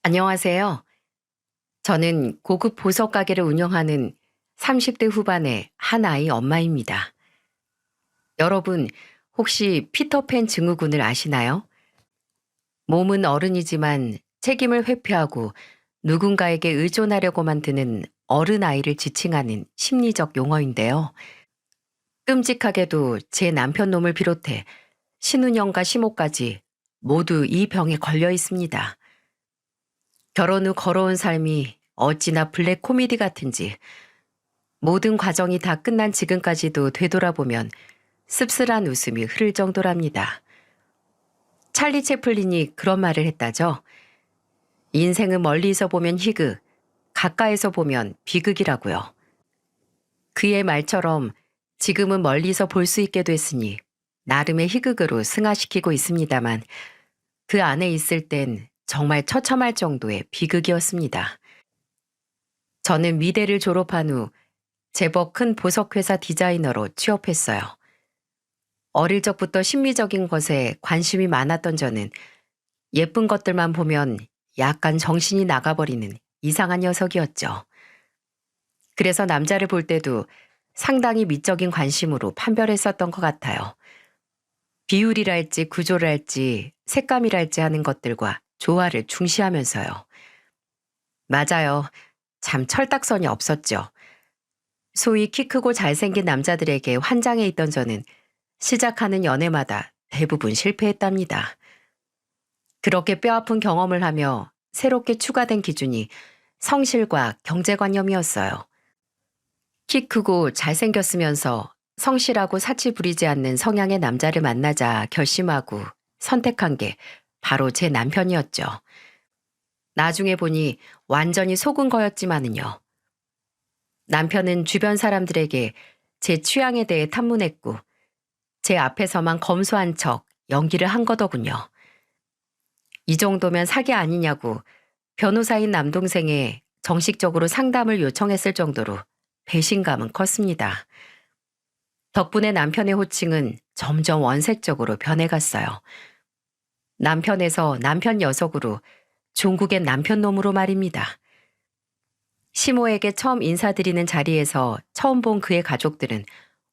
안녕하세요. 저는 고급 보석 가게를 운영하는 30대 후반의 한 아이 엄마입니다. 여러분, 혹시 피터팬 증후군을 아시나요? 몸은 어른이지만 책임을 회피하고 누군가에게 의존하려고만 드는 어른 아이를 지칭하는 심리적 용어인데요. 끔찍하게도 제 남편 놈을 비롯해 신운영과 시모까지 모두 이 병에 걸려 있습니다. 결혼 후 걸어온 삶이 어찌나 블랙 코미디 같은지 모든 과정이 다 끝난 지금까지도 되돌아보면 씁쓸한 웃음이 흐를 정도랍니다. 찰리 채플린이 그런 말을 했다죠. 인생은 멀리서 보면 희극, 가까이서 보면 비극이라고요. 그의 말처럼 지금은 멀리서 볼 수 있게 됐으니 나름의 희극으로 승화시키고 있습니다만 그 안에 있을 땐 정말 처참할 정도의 비극이었습니다. 저는 미대를 졸업한 후 제법 큰 보석회사 디자이너로 취업했어요. 어릴 적부터 심미적인 것에 관심이 많았던 저는 예쁜 것들만 보면 약간 정신이 나가버리는 이상한 녀석이었죠. 그래서 남자를 볼 때도 상당히 미적인 관심으로 판별했었던 것 같아요. 비율이랄지 구조랄지 색감이랄지 하는 것들과 조화를 중시하면서요. 맞아요. 참 철딱선이 없었죠. 소위 키 크고 잘생긴 남자들에게 환장해 있던 저는 시작하는 연애마다 대부분 실패했답니다. 그렇게 뼈아픈 경험을 하며 새롭게 추가된 기준이 성실과 경제관념이었어요. 키 크고 잘생겼으면서 성실하고 사치 부리지 않는 성향의 남자를 만나자 결심하고 선택한 게 바로 제 남편이었죠. 나중에 보니 완전히 속은 거였지만은요. 남편은 주변 사람들에게 제 취향에 대해 탐문했고 제 앞에서만 검소한 척 연기를 한 거더군요. 이 정도면 사기 아니냐고 변호사인 남동생에 정식적으로 상담을 요청했을 정도로 배신감은 컸습니다. 덕분에 남편의 호칭은 점점 원색적으로 변해갔어요. 남편에서 남편 녀석으로 종국의 남편놈으로 말입니다. 시모에게 처음 인사드리는 자리에서 처음 본 그의 가족들은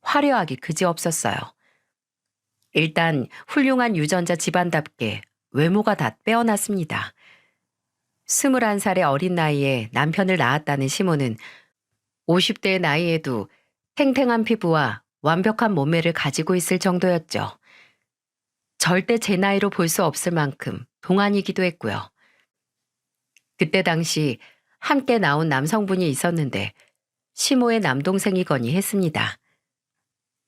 화려하기 그지없었어요. 일단 훌륭한 유전자 집안답게 외모가 다 빼어났습니다. 21살의 어린 나이에 남편을 낳았다는 시모는 50대의 나이에도 탱탱한 피부와 완벽한 몸매를 가지고 있을 정도였죠. 절대 제 나이로 볼 수 없을 만큼 동안이기도 했고요. 그때 당시 함께 나온 남성분이 있었는데 시모의 남동생이거니 했습니다.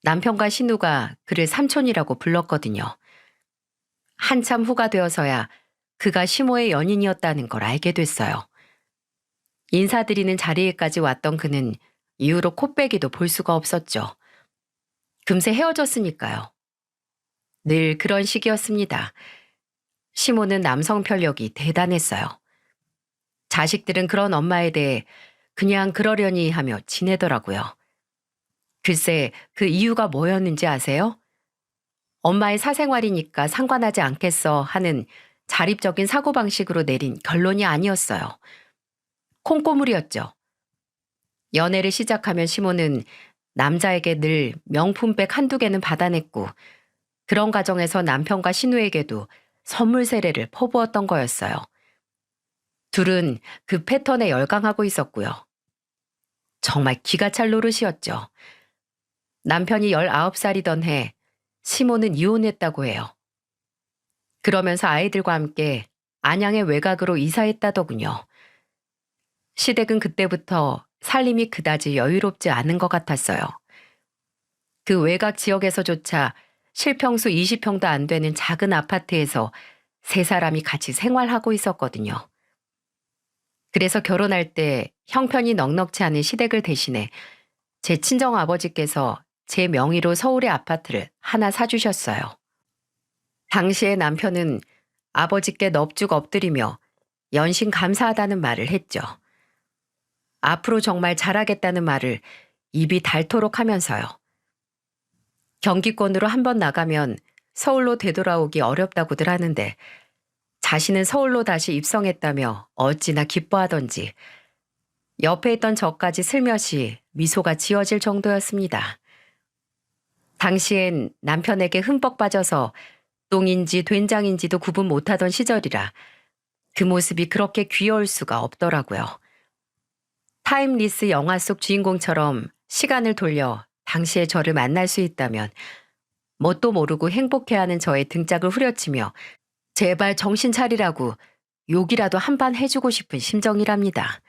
남편과 신우가 그를 삼촌이라고 불렀거든요. 한참 후가 되어서야 그가 시모의 연인이었다는 걸 알게 됐어요. 인사드리는 자리에까지 왔던 그는 이후로 코빼기도 볼 수가 없었죠. 금세 헤어졌으니까요. 늘 그런 식이었습니다. 시모는 남성 편력이 대단했어요. 자식들은 그런 엄마에 대해 그냥 그러려니 하며 지내더라고요. 글쎄 그 이유가 뭐였는지 아세요? 엄마의 사생활이니까 상관하지 않겠어 하는 자립적인 사고방식으로 내린 결론이 아니었어요. 콩고물이었죠. 연애를 시작하면 시모는 남자에게 늘 명품백 한두 개는 받아냈고 그런 과정에서 남편과 신우에게도 선물 세례를 퍼부었던 거였어요. 둘은 그 패턴에 열광하고 있었고요. 정말 기가 찰 노릇이었죠. 남편이 19살이던 해 시모는 이혼했다고 해요. 그러면서 아이들과 함께 안양의 외곽으로 이사했다더군요. 시댁은 그때부터 살림이 그다지 여유롭지 않은 것 같았어요. 그 외곽 지역에서조차 실평수 20평도 안 되는 작은 아파트에서 세 사람이 같이 생활하고 있었거든요. 그래서 결혼할 때 형편이 넉넉치 않은 시댁을 대신해 제 친정아버지께서 제 명의로 서울의 아파트를 하나 사주셨어요. 당시에 남편은 아버지께 넙죽 엎드리며 연신 감사하다는 말을 했죠. 앞으로 정말 잘하겠다는 말을 입이 닳도록 하면서요. 경기권으로 한번 나가면 서울로 되돌아오기 어렵다고들 하는데 자신은 서울로 다시 입성했다며 어찌나 기뻐하던지 옆에 있던 저까지 슬며시 미소가 지어질 정도였습니다. 당시엔 남편에게 흠뻑 빠져서 똥인지 된장인지도 구분 못하던 시절이라 그 모습이 그렇게 귀여울 수가 없더라고요. 타임리스 영화 속 주인공처럼 시간을 돌려 당시의 저를 만날 수 있다면 뭣도 모르고 행복해하는 저의 등짝을 후려치며 제발 정신 차리라고 욕이라도 한 반 해주고 싶은 심정이랍니다.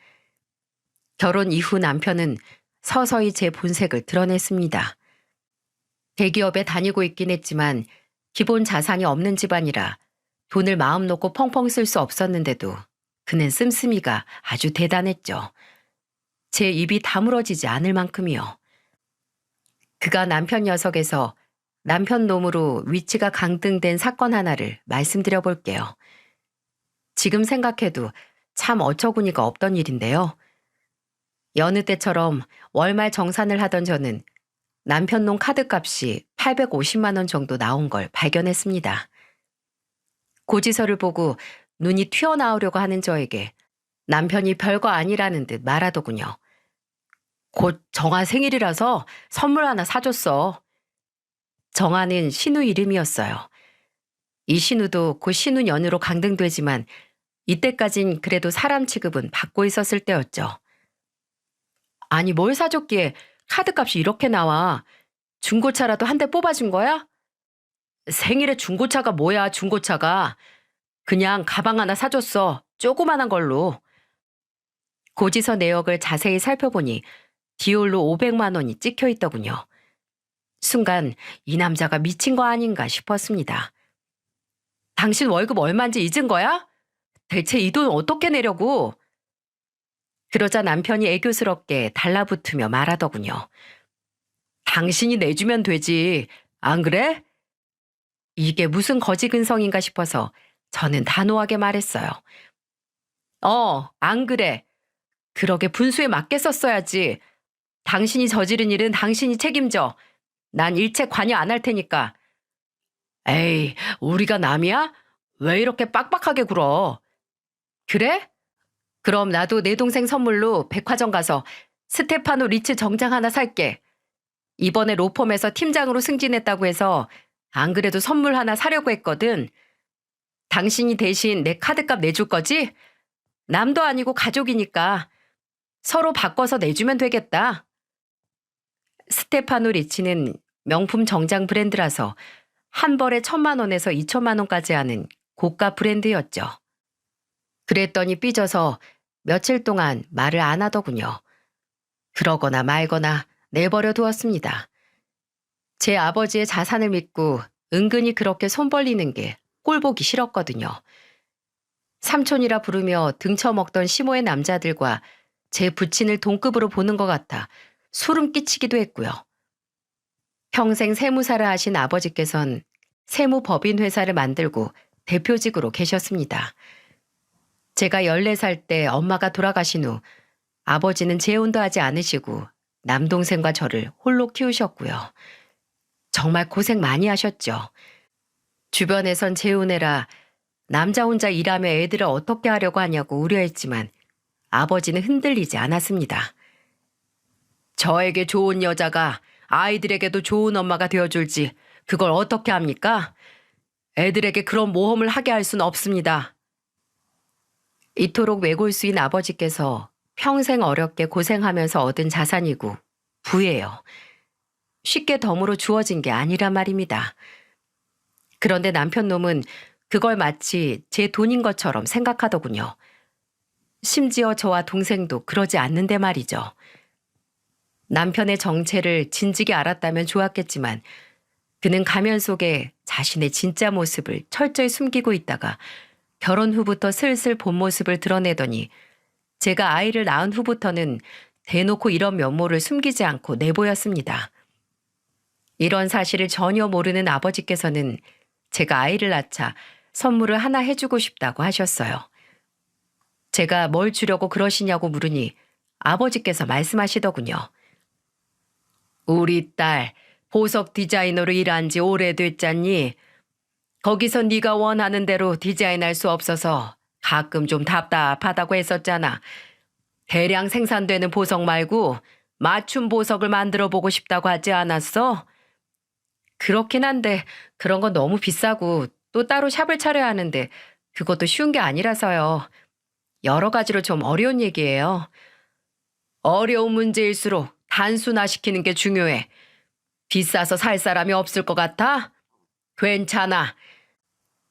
결혼 이후 남편은 서서히 제 본색을 드러냈습니다. 대기업에 다니고 있긴 했지만 기본 자산이 없는 집안이라 돈을 마음 놓고 펑펑 쓸 수 없었는데도 그는 씀씀이가 아주 대단했죠. 제 입이 다물어지지 않을 만큼이요. 그가 남편 녀석에서 남편 놈으로 위치가 강등된 사건 하나를 말씀드려 볼게요. 지금 생각해도 참 어처구니가 없던 일인데요. 여느 때처럼 월말 정산을 하던 저는 남편 놈 카드값이 850만 원 정도 나온 걸 발견했습니다. 고지서를 보고 눈이 튀어나오려고 하는 저에게 남편이 별거 아니라는 듯 말하더군요. 곧 정아 생일이라서 선물 하나 사줬어. 정아는 신우 이름이었어요. 이 신우도 곧 신우 연으로 강등되지만 이때까진 그래도 사람 취급은 받고 있었을 때였죠. 아니 뭘 사줬기에 카드값이 이렇게 나와. 중고차라도 한 대 뽑아준 거야? 생일에 중고차가 뭐야 중고차가. 그냥 가방 하나 사줬어. 조그만한 걸로. 고지서 내역을 자세히 살펴보니 디올로 500만 원이 찍혀 있더군요. 순간 이 남자가 미친 거 아닌가 싶었습니다. 당신 월급 얼마인지 잊은 거야? 대체 이 돈 어떻게 내려고? 그러자 남편이 애교스럽게 달라붙으며 말하더군요. 당신이 내주면 되지. 안 그래? 이게 무슨 거지 근성인가 싶어서 저는 단호하게 말했어요. 안 그래. 그러게 분수에 맞게 썼어야지. 당신이 저지른 일은 당신이 책임져. 난 일체 관여 안 할 테니까. 에이, 우리가 남이야? 왜 이렇게 빡빡하게 굴어? 그래? 그럼 나도 내 동생 선물로 백화점 가서 스테파노 리츠 정장 하나 살게. 이번에 로펌에서 팀장으로 승진했다고 해서 안 그래도 선물 하나 사려고 했거든. 당신이 대신 내 카드값 내줄 거지? 남도 아니고 가족이니까 서로 바꿔서 내주면 되겠다. 스테파노 리치는 명품 정장 브랜드라서 한 벌에 1,000만 원에서 2천만 원까지 하는 고가 브랜드였죠. 그랬더니 삐져서 며칠 동안 말을 안 하더군요. 그러거나 말거나 내버려 두었습니다. 제 아버지의 자산을 믿고 은근히 그렇게 손 벌리는 게 꼴보기 싫었거든요. 삼촌이라 부르며 등쳐먹던 시모의 남자들과 제 부친을 동급으로 보는 것 같아 소름 끼치기도 했고요. 평생 세무사를 하신 아버지께선 세무법인 회사를 만들고 대표직으로 계셨습니다. 제가 14살 때 엄마가 돌아가신 후 아버지는 재혼도 하지 않으시고 남동생과 저를 홀로 키우셨고요. 정말 고생 많이 하셨죠. 주변에선 재혼해라, 남자 혼자 일하며 애들을 어떻게 하려고 하냐고 우려했지만 아버지는 흔들리지 않았습니다. 저에게 좋은 여자가 아이들에게도 좋은 엄마가 되어줄지 그걸 어떻게 합니까? 애들에게 그런 모험을 하게 할 수는 없습니다. 이토록 외골수인 아버지께서 평생 어렵게 고생하면서 얻은 자산이고 부예요. 쉽게 덤으로 주어진 게 아니란 말입니다. 그런데 남편 놈은 그걸 마치 제 돈인 것처럼 생각하더군요. 심지어 저와 동생도 그러지 않는데 말이죠. 남편의 정체를 진즉에 알았다면 좋았겠지만 그는 가면 속에 자신의 진짜 모습을 철저히 숨기고 있다가 결혼 후부터 슬슬 본 모습을 드러내더니 제가 아이를 낳은 후부터는 대놓고 이런 면모를 숨기지 않고 내보였습니다. 이런 사실을 전혀 모르는 아버지께서는 제가 아이를 낳자 선물을 하나 해주고 싶다고 하셨어요. 제가 뭘 주려고 그러시냐고 물으니 아버지께서 말씀하시더군요. 우리 딸 보석 디자이너로 일한 지 오래됐잖니. 거기서 네가 원하는 대로 디자인할 수 없어서 가끔 좀 답답하다고 했었잖아. 대량 생산되는 보석 말고 맞춤 보석을 만들어 보고 싶다고 하지 않았어? 그렇긴 한데 그런 건 너무 비싸고 또 따로 샵을 차려야 하는데 그것도 쉬운 게 아니라서요. 여러 가지로 좀 어려운 얘기예요. 어려운 문제일수록 단순화시키는 게 중요해. 비싸서 살 사람이 없을 것 같아? 괜찮아.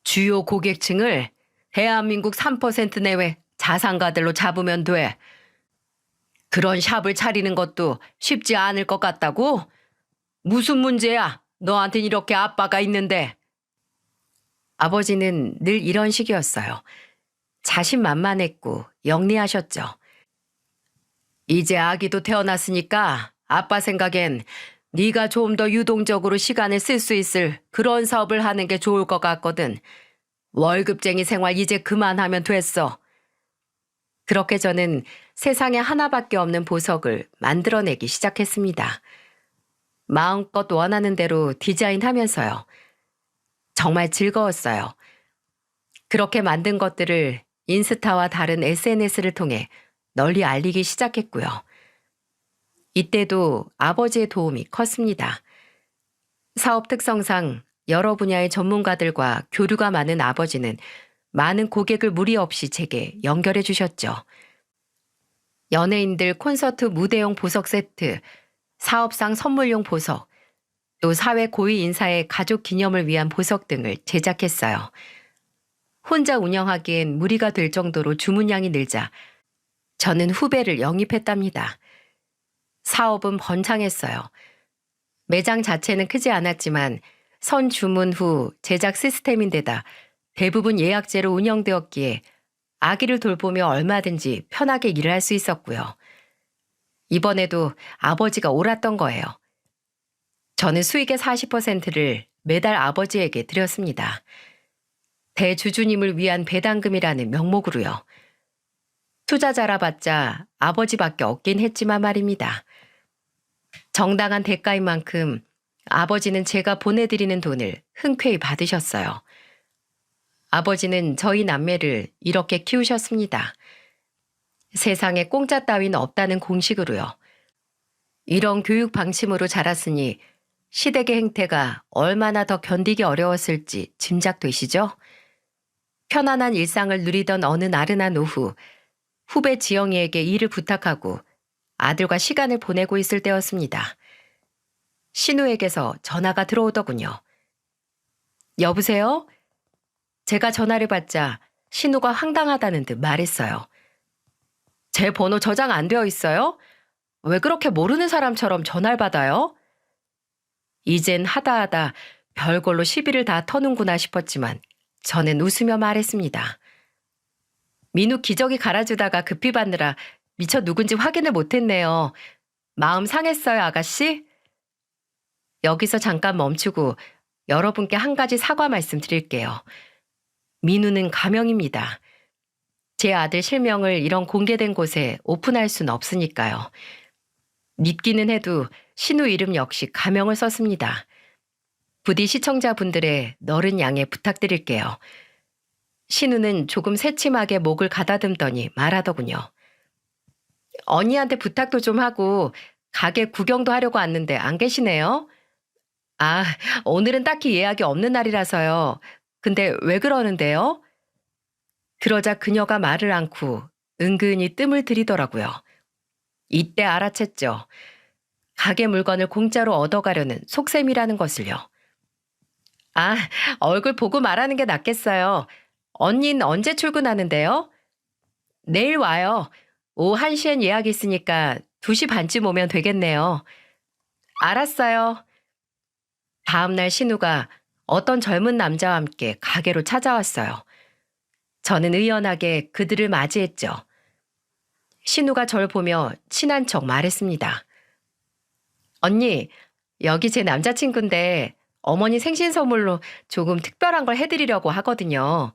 주요 고객층을 대한민국 3% 내외 자산가들로 잡으면 돼. 그런 샵을 차리는 것도 쉽지 않을 것 같다고? 무슨 문제야? 너한텐 이렇게 아빠가 있는데. 아버지는 늘 이런 식이었어요. 자신만만했고 영리하셨죠. 이제 아기도 태어났으니까 아빠 생각엔 네가 좀 더 유동적으로 시간을 쓸 수 있을 그런 사업을 하는 게 좋을 것 같거든. 월급쟁이 생활 이제 그만하면 됐어. 그렇게 저는 세상에 하나밖에 없는 보석을 만들어내기 시작했습니다. 마음껏 원하는 대로 디자인하면서요. 정말 즐거웠어요. 그렇게 만든 것들을 인스타와 다른 SNS를 통해 널리 알리기 시작했고요. 이때도 아버지의 도움이 컸습니다. 사업 특성상 여러 분야의 전문가들과 교류가 많은 아버지는 많은 고객을 무리 없이 제게 연결해 주셨죠. 연예인들 콘서트 무대용 보석 세트, 사업상 선물용 보석, 또 사회 고위 인사의 가족 기념을 위한 보석 등을 제작했어요. 혼자 운영하기엔 무리가 될 정도로 주문량이 늘자 저는 후배를 영입했답니다. 사업은 번창했어요. 매장 자체는 크지 않았지만 선 주문 후 제작 시스템인데다 대부분 예약제로 운영되었기에 아기를 돌보며 얼마든지 편하게 일을 할 수 있었고요. 이번에도 아버지가 옳았던 거예요. 저는 수익의 40%를 매달 아버지에게 드렸습니다. 대주주님을 위한 배당금이라는 명목으로요. 투자자라 봤자 아버지밖에 없긴 했지만 말입니다. 정당한 대가인 만큼 아버지는 제가 보내드리는 돈을 흔쾌히 받으셨어요. 아버지는 저희 남매를 이렇게 키우셨습니다. 세상에 공짜 따윈 없다는 공식으로요. 이런 교육 방침으로 자랐으니 시댁의 행태가 얼마나 더 견디기 어려웠을지 짐작되시죠? 편안한 일상을 누리던 어느 나른한 오후, 후배 지영이에게 일을 부탁하고 아들과 시간을 보내고 있을 때였습니다. 신우에게서 전화가 들어오더군요. 여보세요? 제가 전화를 받자 신우가 황당하다는 듯 말했어요. 제 번호 저장 안 되어 있어요? 왜 그렇게 모르는 사람처럼 전화를 받아요? 이젠 하다하다 별걸로 시비를 다 터는구나 싶었지만 저는 웃으며 말했습니다. 민우 기저귀 갈아주다가 급히 받느라 미처 누군지 확인을 못했네요. 마음 상했어요, 아가씨? 여기서 잠깐 멈추고 여러분께 한 가지 사과 말씀드릴게요. 민우는 가명입니다. 제 아들 실명을 이런 공개된 곳에 오픈할 수는 없으니까요. 믿기는 해도 신우 이름 역시 가명을 썼습니다. 부디 시청자분들의 너른 양해 부탁드릴게요. 신우는 조금 새침하게 목을 가다듬더니 말하더군요. 언니한테 부탁도 좀 하고 가게 구경도 하려고 왔는데 안 계시네요? 아, 오늘은 딱히 예약이 없는 날이라서요. 근데 왜 그러는데요? 그러자 그녀가 말을 않고 은근히 뜸을 들이더라고요. 이때 알아챘죠. 가게 물건을 공짜로 얻어가려는 속셈이라는 것을요. 아, 얼굴 보고 말하는 게 낫겠어요. 언닌 언제 출근하는데요? 내일 와요. 오후 1시엔 예약 있으니까 2시 반쯤 오면 되겠네요. 알았어요. 다음날 신우가 어떤 젊은 남자와 함께 가게로 찾아왔어요. 저는 의연하게 그들을 맞이했죠. 신우가 절 보며 친한 척 말했습니다. 언니, 여기 제 남자친구인데 어머니 생신 선물로 조금 특별한 걸 해드리려고 하거든요.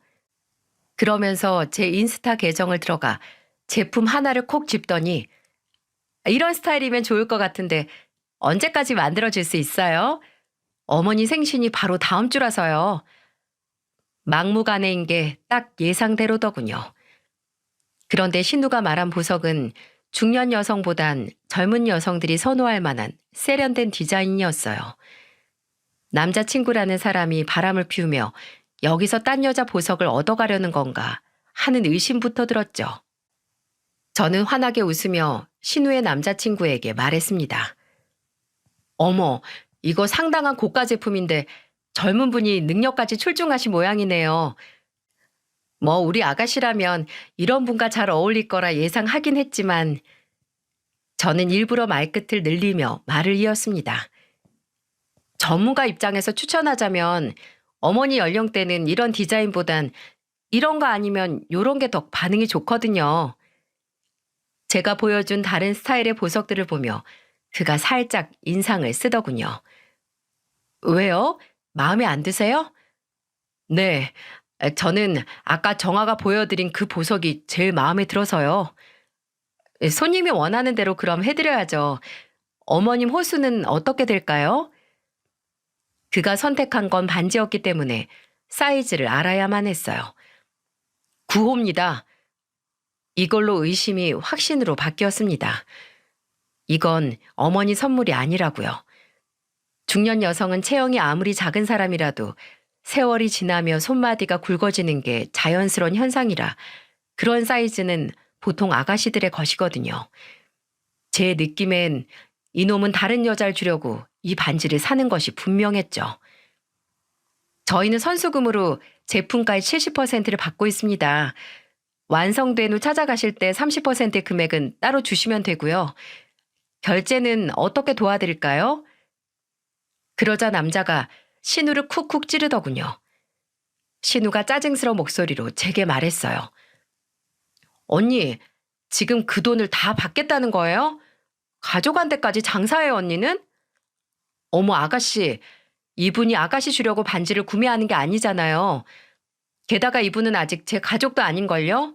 그러면서 제 인스타 계정을 들어가 제품 하나를 콕 집더니 이런 스타일이면 좋을 것 같은데 언제까지 만들어줄 수 있어요? 어머니 생신이 바로 다음 주라서요. 막무가내인 게 딱 예상대로더군요. 그런데 신우가 말한 보석은 중년 여성보단 젊은 여성들이 선호할 만한 세련된 디자인이었어요. 남자친구라는 사람이 바람을 피우며 여기서 딴 여자 보석을 얻어가려는 건가 하는 의심부터 들었죠. 저는 환하게 웃으며 신우의 남자친구에게 말했습니다. 어머, 이거 상당한 고가 제품인데 젊은 분이 능력까지 출중하신 모양이네요. 뭐 우리 아가씨라면 이런 분과 잘 어울릴 거라 예상하긴 했지만 저는 일부러 말끝을 늘리며 말을 이었습니다. 전문가 입장에서 추천하자면 어머니 연령대는 이런 디자인보단 이런 거 아니면 요런 게 더 반응이 좋거든요. 제가 보여준 다른 스타일의 보석들을 보며 그가 살짝 인상을 쓰더군요. 왜요? 마음에 안 드세요? 네, 저는 아까 정아가 보여드린 그 보석이 제일 마음에 들어서요. 손님이 원하는 대로 그럼 해드려야죠. 어머님 호수는 어떻게 될까요? 그가 선택한 건 반지였기 때문에 사이즈를 알아야만 했어요. 9호입니다. 이걸로 의심이 확신으로 바뀌었습니다. 이건 어머니 선물이 아니라고요. 중년 여성은 체형이 아무리 작은 사람이라도 세월이 지나며 손마디가 굵어지는 게 자연스러운 현상이라 그런 사이즈는 보통 아가씨들의 것이거든요. 제 느낌엔 이놈은 다른 여자를 주려고 이 반지를 사는 것이 분명했죠. 저희는 선수금으로 제품가의 70%를 받고 있습니다. 완성된 후 찾아가실 때 30%의 금액은 따로 주시면 되고요. 결제는 어떻게 도와드릴까요? 그러자 남자가 신우를 쿡쿡 찌르더군요. 신우가 짜증스러운 목소리로 제게 말했어요. 언니, 지금 그 돈을 다 받겠다는 거예요? 가져간 데까지 장사해요, 언니는? 어머, 아가씨, 이분이 아가씨 주려고 반지를 구매하는 게 아니잖아요. 게다가 이분은 아직 제 가족도 아닌걸요?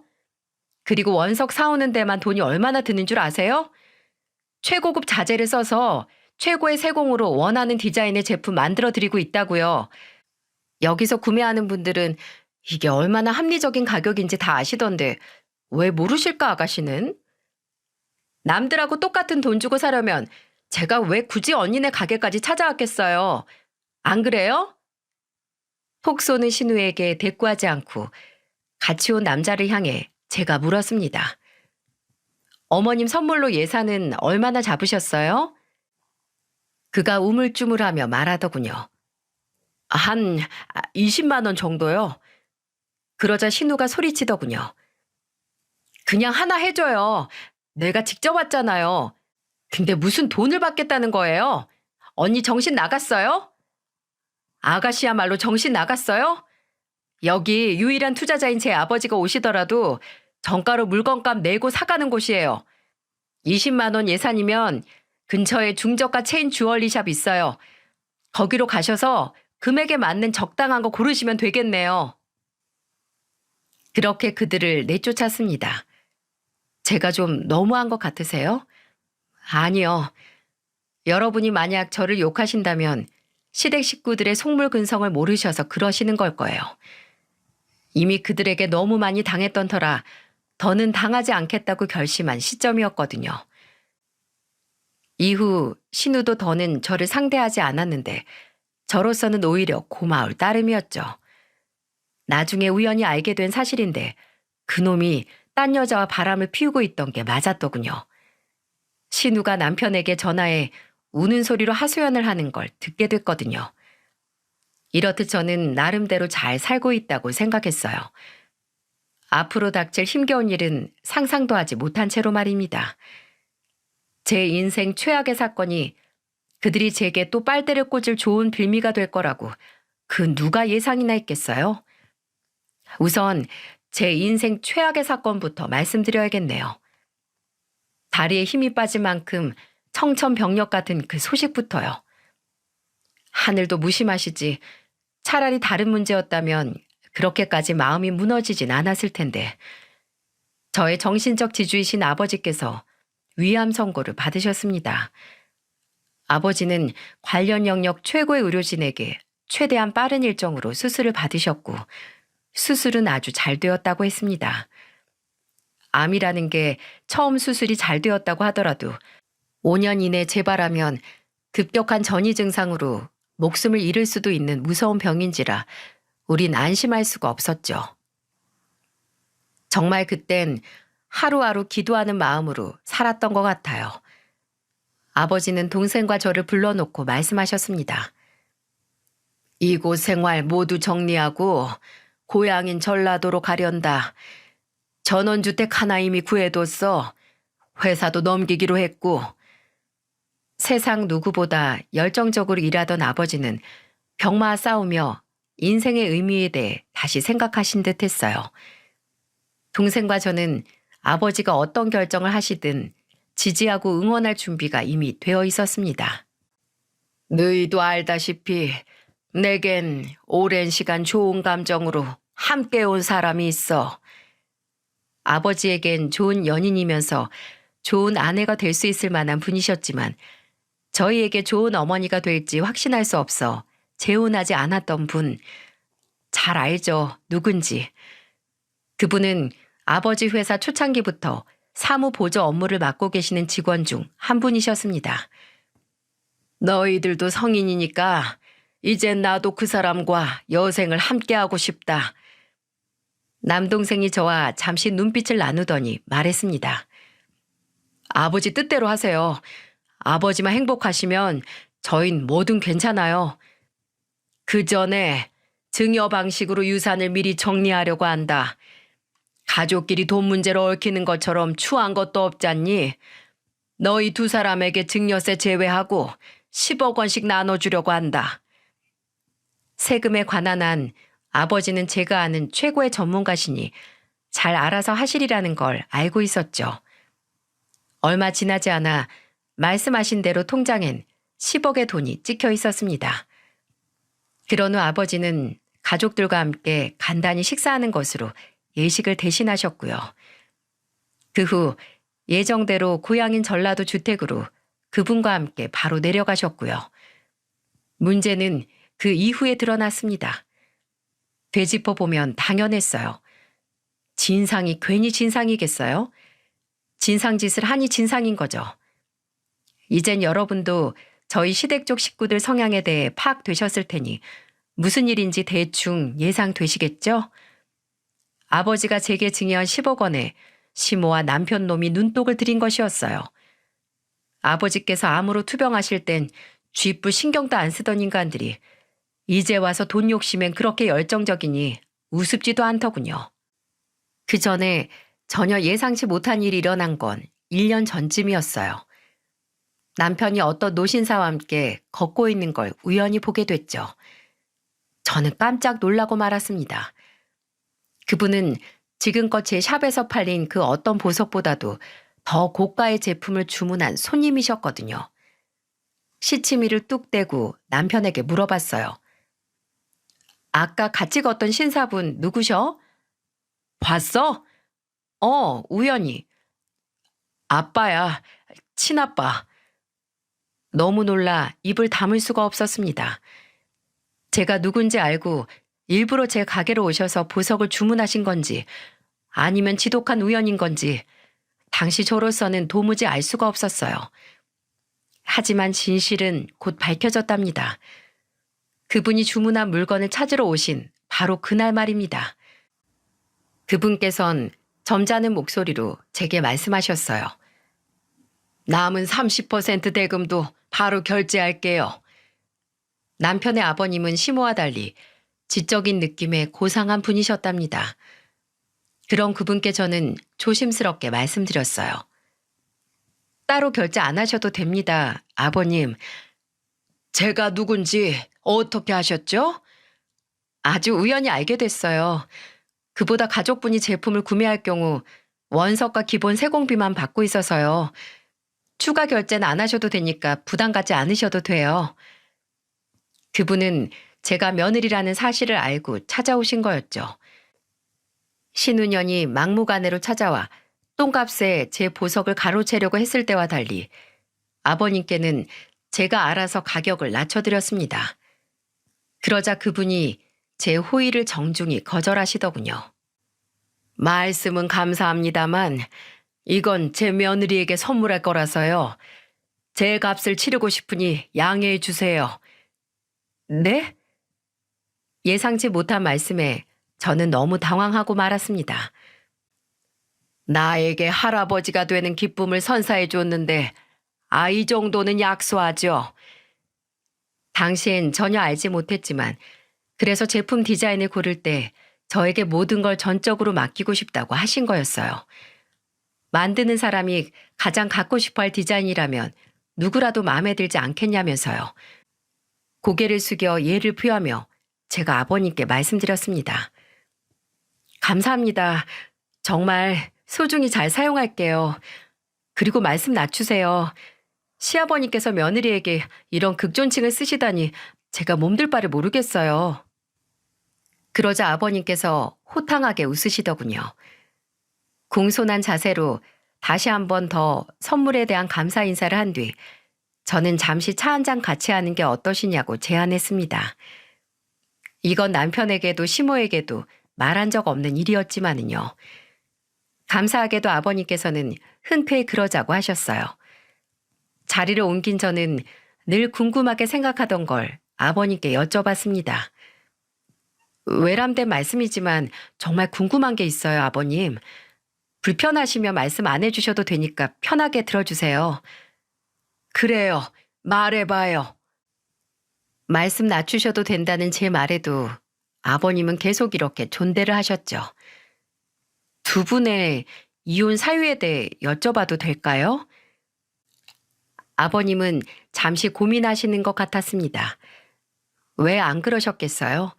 그리고 원석 사오는 데만 돈이 얼마나 드는 줄 아세요? 최고급 자재를 써서 최고의 세공으로 원하는 디자인의 제품 만들어드리고 있다고요. 여기서 구매하는 분들은 이게 얼마나 합리적인 가격인지 다 아시던데 왜 모르실까, 아가씨는? 남들하고 똑같은 돈 주고 사려면 제가 왜 굳이 언니네 가게까지 찾아왔겠어요? 안 그래요? 톡 쏘는 신우에게 대꾸하지 않고 같이 온 남자를 향해 제가 물었습니다. 어머님 선물로 예산은 얼마나 잡으셨어요? 그가 우물쭈물하며 말하더군요. 한 20만 원 정도요. 그러자 신우가 소리치더군요. 그냥 하나 해줘요. 내가 직접 왔잖아요. 근데 무슨 돈을 받겠다는 거예요? 언니 정신 나갔어요? 아가씨야말로 정신 나갔어요? 여기 유일한 투자자인 제 아버지가 오시더라도 정가로 물건값 내고 사가는 곳이에요. 20만 원 예산이면 근처에 중저가 체인 주얼리샵 있어요. 거기로 가셔서 금액에 맞는 적당한 거 고르시면 되겠네요. 그렇게 그들을 내쫓았습니다. 제가 좀 너무한 것 같으세요? 아니요. 여러분이 만약 저를 욕하신다면 시댁 식구들의 속물 근성을 모르셔서 그러시는 걸 거예요. 이미 그들에게 너무 많이 당했던 터라 더는 당하지 않겠다고 결심한 시점이었거든요. 이후 신우도 더는 저를 상대하지 않았는데 저로서는 오히려 고마울 따름이었죠. 나중에 우연히 알게 된 사실인데 그놈이 딴 여자와 바람을 피우고 있던 게 맞았더군요. 신우가 남편에게 전화해 우는 소리로 하소연을 하는 걸 듣게 됐거든요. 이렇듯 저는 나름대로 잘 살고 있다고 생각했어요. 앞으로 닥칠 힘겨운 일은 상상도 하지 못한 채로 말입니다. 제 인생 최악의 사건이 그들이 제게 또 빨대를 꽂을 좋은 빌미가 될 거라고 그 누가 예상이나 했겠어요? 우선 제 인생 최악의 사건부터 말씀드려야겠네요. 다리에 힘이 빠진 만큼 청천벽력 같은 그 소식부터요. 하늘도 무심하시지. 차라리 다른 문제였다면 그렇게까지 마음이 무너지진 않았을 텐데. 저의 정신적 지주이신 아버지께서 위암 선고를 받으셨습니다. 아버지는 관련 영역 최고의 의료진에게 최대한 빠른 일정으로 수술을 받으셨고 수술은 아주 잘 되었다고 했습니다. 암이라는 게 처음 수술이 잘 되었다고 하더라도 5년 이내 재발하면 급격한 전이 증상으로 목숨을 잃을 수도 있는 무서운 병인지라 우린 안심할 수가 없었죠. 정말 그땐 하루하루 기도하는 마음으로 살았던 것 같아요. 아버지는 동생과 저를 불러놓고 말씀하셨습니다. 이곳 생활 모두 정리하고 고향인 전라도로 가련다. 전원주택 하나 이미 구해뒀어. 회사도 넘기기로 했고. 세상 누구보다 열정적으로 일하던 아버지는 병마와 싸우며 인생의 의미에 대해 다시 생각하신 듯 했어요. 동생과 저는 아버지가 어떤 결정을 하시든 지지하고 응원할 준비가 이미 되어 있었습니다. 너희도 알다시피 내겐 오랜 시간 좋은 감정으로 함께 온 사람이 있어. 아버지에겐 좋은 연인이면서 좋은 아내가 될 수 있을 만한 분이셨지만 저희에게 좋은 어머니가 될지 확신할 수 없어 재혼하지 않았던 분. 잘 알죠, 누군지. 그분은 아버지 회사 초창기부터 사무 보조 업무를 맡고 계시는 직원 중 한 분이셨습니다. 너희들도 성인이니까 이젠 나도 그 사람과 여생을 함께하고 싶다. 남동생이 저와 잠시 눈빛을 나누더니 말했습니다. 아버지 뜻대로 하세요. 아버지만 행복하시면 저흰 뭐든 괜찮아요. 그 전에 증여 방식으로 유산을 미리 정리하려고 한다. 가족끼리 돈 문제로 얽히는 것처럼 추한 것도 없잖니. 너희 두 사람에게 증여세 제외하고 10억 원씩 나눠주려고 한다. 세금에 관한 한 아버지는 제가 아는 최고의 전문가시니 잘 알아서 하시리라는 걸 알고 있었죠. 얼마 지나지 않아 말씀하신 대로 통장엔 10억의 돈이 찍혀 있었습니다. 그런 후 아버지는 가족들과 함께 간단히 식사하는 것으로 예식을 대신하셨고요. 그 후 예정대로 고향인 전라도 주택으로 그분과 함께 바로 내려가셨고요. 문제는 그 이후에 드러났습니다. 되짚어 보면 당연했어요. 진상이 괜히 진상이겠어요? 진상짓을 하니 진상인 거죠. 이젠 여러분도 저희 시댁 쪽 식구들 성향에 대해 파악되셨을 테니 무슨 일인지 대충 예상되시겠죠? 아버지가 제게 증여한 10억 원에 시모와 남편 놈이 눈독을 들인 것이었어요. 아버지께서 암으로 투병하실 땐 쥐뿔 신경도 안 쓰던 인간들이 이제 와서 돈 욕심엔 그렇게 열정적이니 우습지도 않더군요. 그 전에 전혀 예상치 못한 일이 일어난 건 1년 전쯤이었어요. 남편이 어떤 노신사와 함께 걷고 있는 걸 우연히 보게 됐죠. 저는 깜짝 놀라고 말았습니다. 그분은 지금껏 제 샵에서 팔린 그 어떤 보석보다도 더 고가의 제품을 주문한 손님이셨거든요. 시치미를 뚝 떼고 남편에게 물어봤어요. 아까 같이 걷던 신사분 누구셔? 봤어? 우연히. 아빠야, 친아빠. 너무 놀라 입을 다물 수가 없었습니다. 제가 누군지 알고 일부러 제 가게로 오셔서 보석을 주문하신 건지 아니면 지독한 우연인 건지 당시 저로서는 도무지 알 수가 없었어요. 하지만 진실은 곧 밝혀졌답니다. 그분이 주문한 물건을 찾으러 오신 바로 그날 말입니다. 그분께선 점잖은 목소리로 제게 말씀하셨어요. 남은 30% 대금도 바로 결제할게요. 남편의 아버님은 시모와 달리 지적인 느낌의 고상한 분이셨답니다. 그런 그분께 저는 조심스럽게 말씀드렸어요. 따로 결제 안 하셔도 됩니다, 아버님. 제가 누군지 어떻게 하셨죠? 아주 우연히 알게 됐어요. 그보다 가족분이 제품을 구매할 경우 원석과 기본 세공비만 받고 있어서요. 추가 결제는 안 하셔도 되니까 부담 갖지 않으셔도 돼요. 그분은 제가 며느리라는 사실을 알고 찾아오신 거였죠. 신우년이 막무가내로 찾아와 똥값에 제 보석을 가로채려고 했을 때와 달리 아버님께는 제가 알아서 가격을 낮춰드렸습니다. 그러자 그분이 제 호의를 정중히 거절하시더군요. 말씀은 감사합니다만 이건 제 며느리에게 선물할 거라서요. 제 값을 치르고 싶으니 양해해 주세요. 네? 예상치 못한 말씀에 저는 너무 당황하고 말았습니다. 나에게 할아버지가 되는 기쁨을 선사해 줬는데 이 정도는 약소하죠. 당시엔 전혀 알지 못했지만 그래서 제품 디자인을 고를 때 저에게 모든 걸 전적으로 맡기고 싶다고 하신 거였어요. 만드는 사람이 가장 갖고 싶어 할 디자인이라면 누구라도 마음에 들지 않겠냐면서요. 고개를 숙여 예를 표하며 제가 아버님께 말씀드렸습니다. 감사합니다. 정말 소중히 잘 사용할게요. 그리고 말씀 낮추세요. 시아버님께서 며느리에게 이런 극존칭을 쓰시다니 제가 몸둘 바를 모르겠어요. 그러자 아버님께서 호탕하게 웃으시더군요. 공손한 자세로 다시 한 번 더 선물에 대한 감사 인사를 한 뒤 저는 잠시 차 한 잔 같이 하는 게 어떠시냐고 제안했습니다. 이건 남편에게도 시모에게도 말한 적 없는 일이었지만은요. 감사하게도 아버님께서는 흔쾌히 그러자고 하셨어요. 자리를 옮긴 저는 늘 궁금하게 생각하던 걸 아버님께 여쭤봤습니다. 외람된 말씀이지만 정말 궁금한 게 있어요, 아버님. 불편하시면 말씀 안 해주셔도 되니까 편하게 들어주세요. 그래요. 말해봐요. 말씀 낮추셔도 된다는 제 말에도 아버님은 계속 이렇게 존대를 하셨죠. 두 분의 이혼 사유에 대해 여쭤봐도 될까요? 아버님은 잠시 고민하시는 것 같았습니다. 왜 안 그러셨겠어요?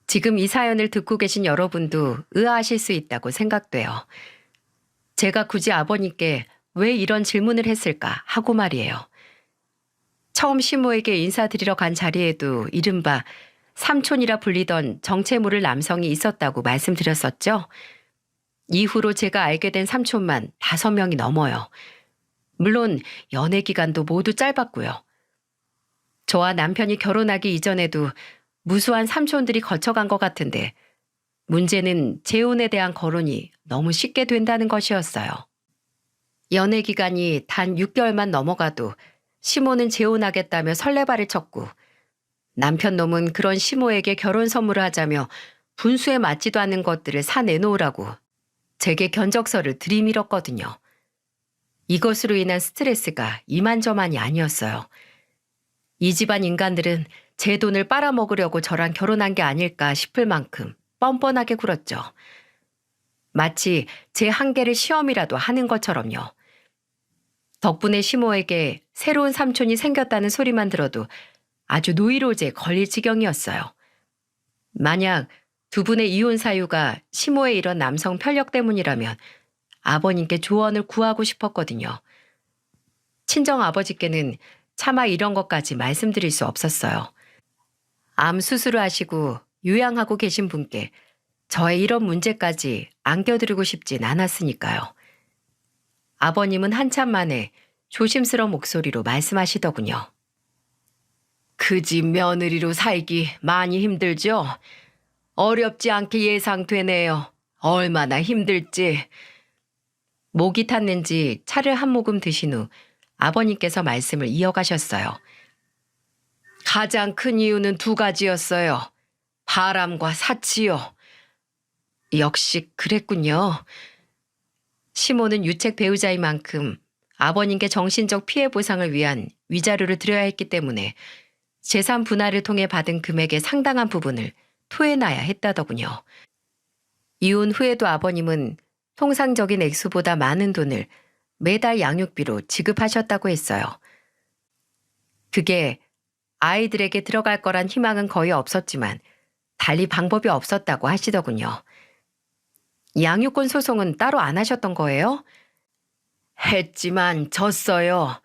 지금 이 사연을 듣고 계신 여러분도 의아하실 수 있다고 생각돼요. 제가 굳이 아버님께 왜 이런 질문을 했을까 하고 말이에요. 처음 시모에게 인사드리러 간 자리에도 이른바 삼촌이라 불리던 정체 모를 남성이 있었다고 말씀드렸었죠. 이후로 제가 알게 된 삼촌만 5명이 넘어요. 물론 연애 기간도 모두 짧았고요. 저와 남편이 결혼하기 이전에도 무수한 삼촌들이 거쳐간 것 같은데 문제는 재혼에 대한 거론이 너무 쉽게 된다는 것이었어요. 연애 기간이 단 6개월만 넘어가도 시모는 재혼하겠다며 설레발을 쳤고 남편 놈은 그런 시모에게 결혼 선물을 하자며 분수에 맞지도 않는 것들을 사내놓으라고 제게 견적서를 들이밀었거든요. 이것으로 인한 스트레스가 이만저만이 아니었어요. 이 집안 인간들은 제 돈을 빨아먹으려고 저랑 결혼한 게 아닐까 싶을 만큼 뻔뻔하게 굴었죠. 마치 제 한계를 시험이라도 하는 것처럼요. 덕분에 시모에게 새로운 삼촌이 생겼다는 소리만 들어도 아주 노이로제 걸릴 지경이었어요. 만약 두 분의 이혼 사유가 시모의 이런 남성 편력 때문이라면 아버님께 조언을 구하고 싶었거든요. 친정 아버지께는 차마 이런 것까지 말씀드릴 수 없었어요. 암 수술을 하시고 요양하고 계신 분께 저의 이런 문제까지 안겨드리고 싶진 않았으니까요. 아버님은 한참 만에 조심스러운 목소리로 말씀하시더군요. 그 집 며느리로 살기 많이 힘들죠? 어렵지 않게 예상되네요. 얼마나 힘들지. 목이 탔는지 차를 한 모금 드신 후 아버님께서 말씀을 이어가셨어요. 가장 큰 이유는 2가지였어요. 바람과 사치요. 역시 그랬군요. 시모는 유책 배우자인 만큼 아버님께 정신적 피해 보상을 위한 위자료를 드려야 했기 때문에 재산 분할을 통해 받은 금액의 상당한 부분을 토해놔야 했다더군요. 이혼 후에도 아버님은 통상적인 액수보다 많은 돈을 매달 양육비로 지급하셨다고 했어요. 그게 아이들에게 들어갈 거란 희망은 거의 없었지만 달리 방법이 없었다고 하시더군요. 양육권 소송은 따로 안 하셨던 거예요? 했지만 졌어요.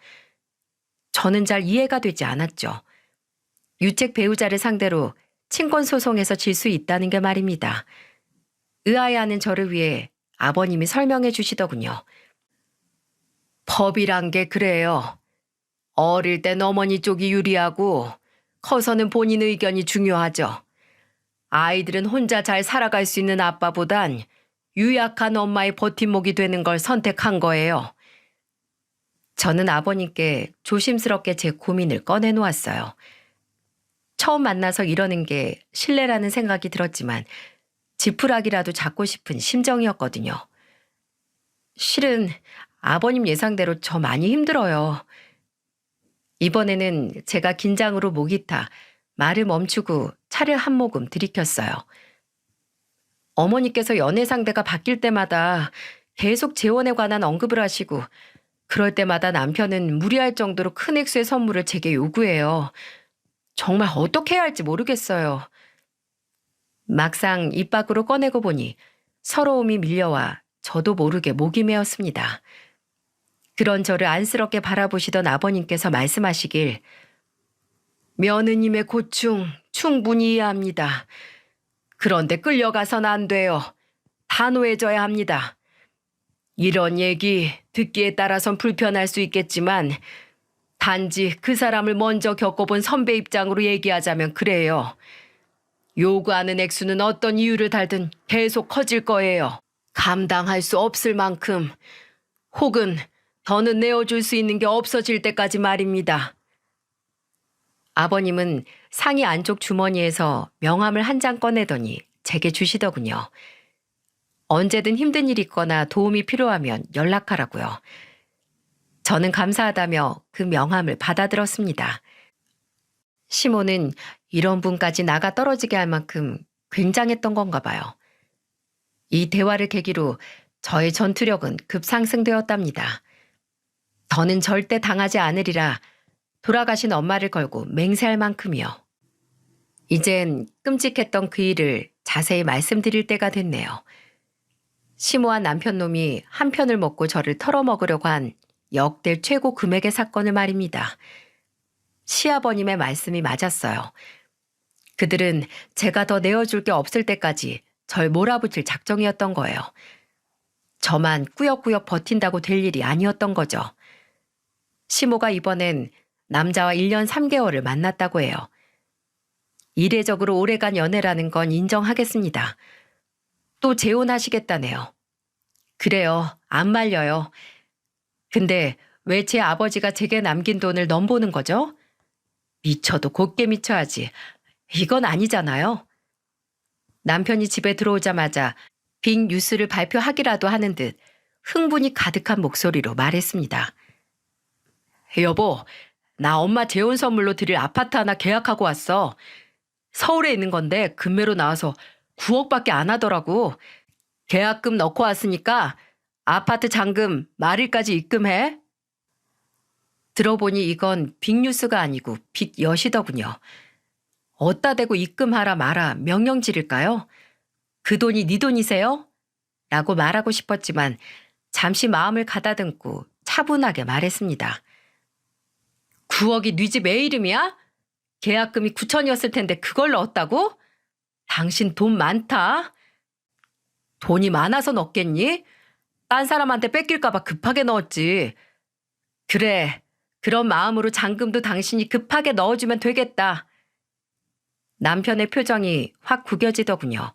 저는 잘 이해가 되지 않았죠. 유책 배우자를 상대로 친권 소송에서 질 수 있다는 게 말입니다. 의아해하는 저를 위해 아버님이 설명해 주시더군요. 법이란 게 그래요. 어릴 땐 어머니 쪽이 유리하고 커서는 본인 의견이 중요하죠. 아이들은 혼자 잘 살아갈 수 있는 아빠보단 유약한 엄마의 버팀목이 되는 걸 선택한 거예요. 저는 아버님께 조심스럽게 제 고민을 꺼내놓았어요. 처음 만나서 이러는 게 실례라는 생각이 들었지만 지푸라기라도 잡고 싶은 심정이었거든요. 실은 아버님 예상대로 저 많이 힘들어요. 이번에는 제가 긴장으로 목이 타 말을 멈추고 차를 한 모금 들이켰어요. 어머니께서 연애 상대가 바뀔 때마다 계속 재혼에 관한 언급을 하시고 그럴 때마다 남편은 무리할 정도로 큰 액수의 선물을 제게 요구해요. 정말 어떻게 해야 할지 모르겠어요. 막상 입 밖으로 꺼내고 보니 서러움이 밀려와 저도 모르게 목이 메었습니다. 그런 저를 안쓰럽게 바라보시던 아버님께서 말씀하시길 며느님의 고충 충분히 이해합니다. 그런데 끌려가선 안 돼요. 단호해져야 합니다. 이런 얘기 듣기에 따라선 불편할 수 있겠지만 단지 그 사람을 먼저 겪어본 선배 입장으로 얘기하자면 그래요. 요구하는 액수는 어떤 이유를 달든 계속 커질 거예요. 감당할 수 없을 만큼 혹은 더는 내어줄 수 있는 게 없어질 때까지 말입니다. 아버님은 상의 안쪽 주머니에서 명함을 한 장 꺼내더니 제게 주시더군요. 언제든 힘든 일 있거나 도움이 필요하면 연락하라고요. 저는 감사하다며 그 명함을 받아들었습니다. 시모는 이런 분까지 나가 떨어지게 할 만큼 굉장했던 건가 봐요. 이 대화를 계기로 저의 전투력은 급상승되었답니다. 더는 절대 당하지 않으리라 돌아가신 엄마를 걸고 맹세할 만큼이요. 이젠 끔찍했던 그 일을 자세히 말씀드릴 때가 됐네요. 시모와 남편놈이 한 편을 먹고 저를 털어먹으려고 한 역대 최고 금액의 사건을 말입니다. 시아버님의 말씀이 맞았어요. 그들은 제가 더 내어줄 게 없을 때까지 절 몰아붙일 작정이었던 거예요. 저만 꾸역꾸역 버틴다고 될 일이 아니었던 거죠. 시모가 이번엔 남자와 1년 3개월을 만났다고 해요. 이례적으로 오래간 연애라는 건 인정하겠습니다. 또 재혼하시겠다네요. 그래요. 안 말려요. 근데 왜 제 아버지가 제게 남긴 돈을 넘보는 거죠? 미쳐도 곱게 미쳐야지. 이건 아니잖아요. 남편이 집에 들어오자마자 빅 뉴스를 발표하기라도 하는 듯 흥분이 가득한 목소리로 말했습니다. 여보, 나 엄마 재혼 선물로 드릴 아파트 하나 계약하고 왔어. 서울에 있는 건데 금매로 나와서 9억밖에 안 하더라고. 계약금 넣고 왔으니까 아파트 잔금 말일까지 입금해. 들어보니 이건 빅뉴스가 아니고 빅엿이더군요. 어따 대고 입금하라 마라 명령질일까요? 그 돈이 네 돈이세요? 라고 말하고 싶었지만 잠시 마음을 가다듬고 차분하게 말했습니다. 9억이 네 집 애 이름이야? 계약금이 9천이었을 텐데 그걸 넣었다고? 당신 돈 많다. 돈이 많아서 넣겠니? 딴 사람한테 뺏길까봐 급하게 넣었지. 그래, 그런 마음으로 잔금도 당신이 급하게 넣어주면 되겠다. 남편의 표정이 확 구겨지더군요.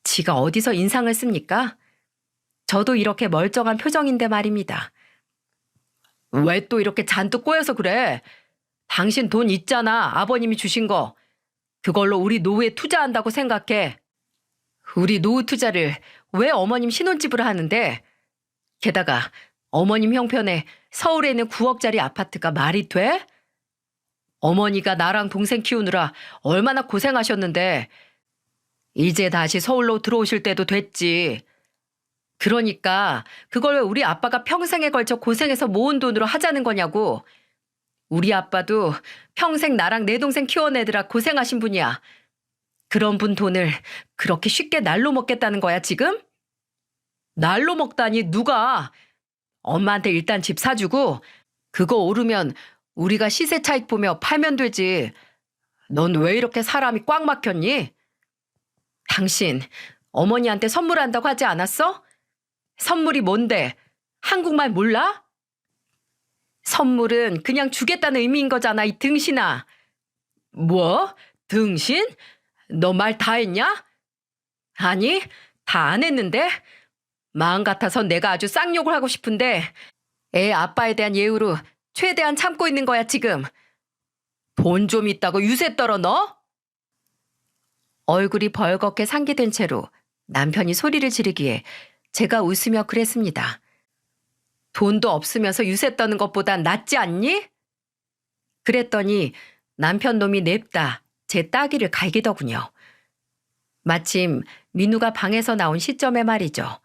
지가 어디서 인상을 씁니까? 저도 이렇게 멀쩡한 표정인데 말입니다. 왜 또 이렇게 잔뜩 꼬여서 그래? 당신 돈 있잖아, 아버님이 주신 거. 그걸로 우리 노후에 투자한다고 생각해. 우리 노후 투자를 왜 어머님 신혼집으로 하는데? 게다가 어머님 형편에 서울에 있는 9억짜리 아파트가 말이 돼? 어머니가 나랑 동생 키우느라 얼마나 고생하셨는데 이제 다시 서울로 들어오실 때도 됐지. 그러니까 그걸 왜 우리 아빠가 평생에 걸쳐 고생해서 모은 돈으로 하자는 거냐고. 우리 아빠도 평생 나랑 내 동생 키워내느라 고생하신 분이야. 그런 분 돈을 그렇게 쉽게 날로 먹겠다는 거야 지금? 날로 먹다니 누가? 엄마한테 일단 집 사주고 그거 오르면 우리가 시세 차익 보며 팔면 되지. 넌 왜 이렇게 사람이 꽉 막혔니? 당신 어머니한테 선물한다고 하지 않았어? 선물이 뭔데? 한국말 몰라? 선물은 그냥 주겠다는 의미인 거잖아, 이 등신아. 뭐? 등신? 너 말 다 했냐? 아니, 다 안 했는데? 마음 같아서 내가 아주 쌍욕을 하고 싶은데 애 아빠에 대한 예우로 최대한 참고 있는 거야, 지금. 돈 좀 있다고 유세 떨어 너? 얼굴이 벌겋게 상기된 채로 남편이 소리를 지르기에 제가 웃으며 그랬습니다. 돈도 없으면서 유세 떠는 것보단 낫지 않니? 그랬더니 남편 놈이 냅다 제 따귀를 갈기더군요. 마침 민우가 방에서 나온 시점에 말이죠.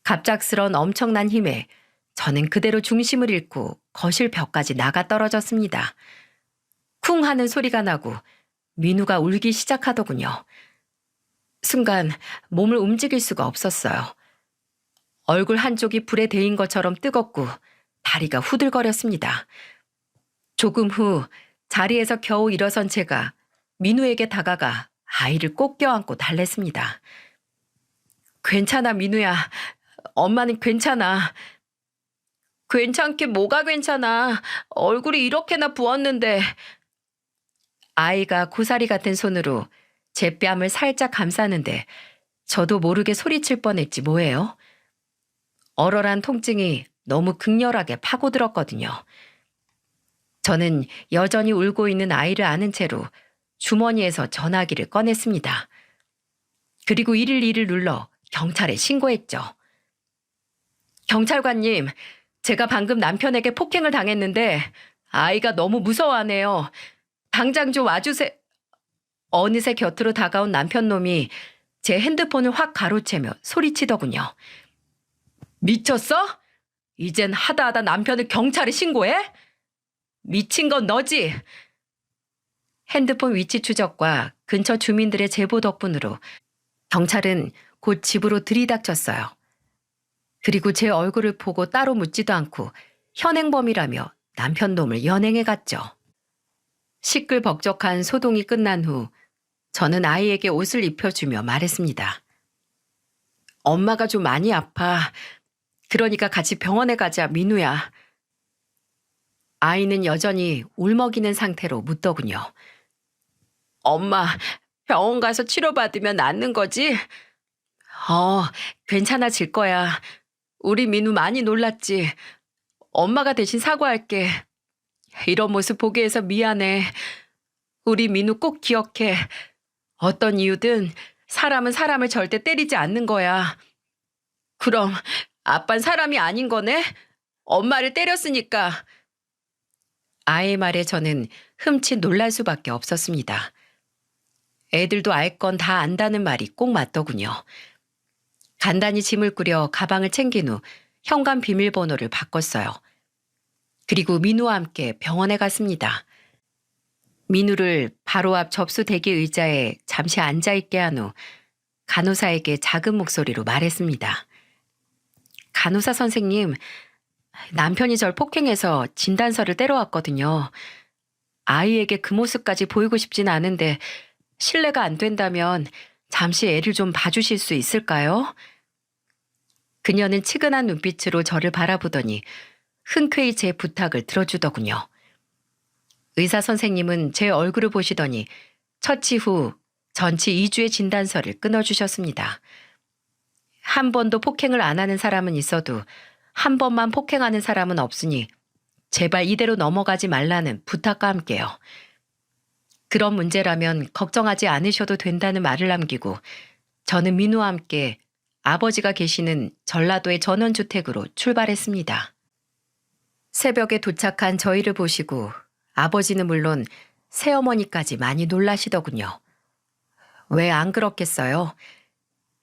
갑작스런 엄청난 힘에 저는 그대로 중심을 잃고 거실 벽까지 나가 떨어졌습니다. 쿵 하는 소리가 나고 민우가 울기 시작하더군요. 순간 몸을 움직일 수가 없었어요. 얼굴 한쪽이 불에 데인 것처럼 뜨겁고 다리가 후들거렸습니다. 조금 후 자리에서 겨우 일어선 제가 민우에게 다가가 아이를 꼭 껴안고 달랬습니다. 괜찮아, 민우야. 엄마는 괜찮아. 괜찮게 뭐가 괜찮아. 얼굴이 이렇게나 부었는데. 아이가 고사리 같은 손으로 제 뺨을 살짝 감싸는데 저도 모르게 소리칠 뻔했지 뭐예요. 얼얼한 통증이 너무 극렬하게 파고들었거든요. 저는 여전히 울고 있는 아이를 안은 채로 주머니에서 전화기를 꺼냈습니다. 그리고 112를 눌러 경찰에 신고했죠. 경찰관님, 제가 방금 남편에게 폭행을 당했는데 아이가 너무 무서워하네요. 당장 좀 와주세요. 어느새 곁으로 다가온 남편 놈이 제 핸드폰을 확 가로채며 소리치더군요. 미쳤어? 이젠 하다하다 남편을 경찰에 신고해? 미친 건 너지? 핸드폰 위치 추적과 근처 주민들의 제보 덕분으로 경찰은 곧 집으로 들이닥쳤어요. 그리고 제 얼굴을 보고 따로 묻지도 않고 현행범이라며 남편 놈을 연행해 갔죠. 시끌벅적한 소동이 끝난 후 저는 아이에게 옷을 입혀주며 말했습니다. 엄마가 좀 많이 아파. 그러니까 같이 병원에 가자, 민우야. 아이는 여전히 울먹이는 상태로 묻더군요. 엄마, 병원 가서 치료받으면 낫는 거지? 괜찮아질 거야. 우리 민우 많이 놀랐지. 엄마가 대신 사과할게. 이런 모습 보게 해서 미안해. 우리 민우 꼭 기억해. 어떤 이유든 사람은 사람을 절대 때리지 않는 거야. 그럼 아빤 사람이 아닌 거네? 엄마를 때렸으니까. 아이의 말에 저는 흠칫 놀랄 수밖에 없었습니다. 애들도 알 건 다 안다는 말이 꼭 맞더군요. 간단히 짐을 꾸려 가방을 챙긴 후 현관 비밀번호를 바꿨어요. 그리고 민우와 함께 병원에 갔습니다. 민우를 바로 앞 접수 대기 의자에 잠시 앉아있게 한 후 간호사에게 작은 목소리로 말했습니다. 간호사 선생님, 남편이 절 폭행해서 진단서를 떼러왔거든요. 아이에게 그 모습까지 보이고 싶진 않은데 실례가 안 된다면 잠시 애를 좀 봐주실 수 있을까요? 그녀는 치근한 눈빛으로 저를 바라보더니 흔쾌히 제 부탁을 들어주더군요. 의사 선생님은 제 얼굴을 보시더니 처치 후 전치 2주의 진단서를 끊어주셨습니다. 한 번도 폭행을 안 하는 사람은 있어도 한 번만 폭행하는 사람은 없으니 제발 이대로 넘어가지 말라는 부탁과 함께요. 그런 문제라면 걱정하지 않으셔도 된다는 말을 남기고 저는 민우와 함께 아버지가 계시는 전라도의 전원주택으로 출발했습니다. 새벽에 도착한 저희를 보시고 아버지는 물론 새어머니까지 많이 놀라시더군요. 왜 안 그렇겠어요?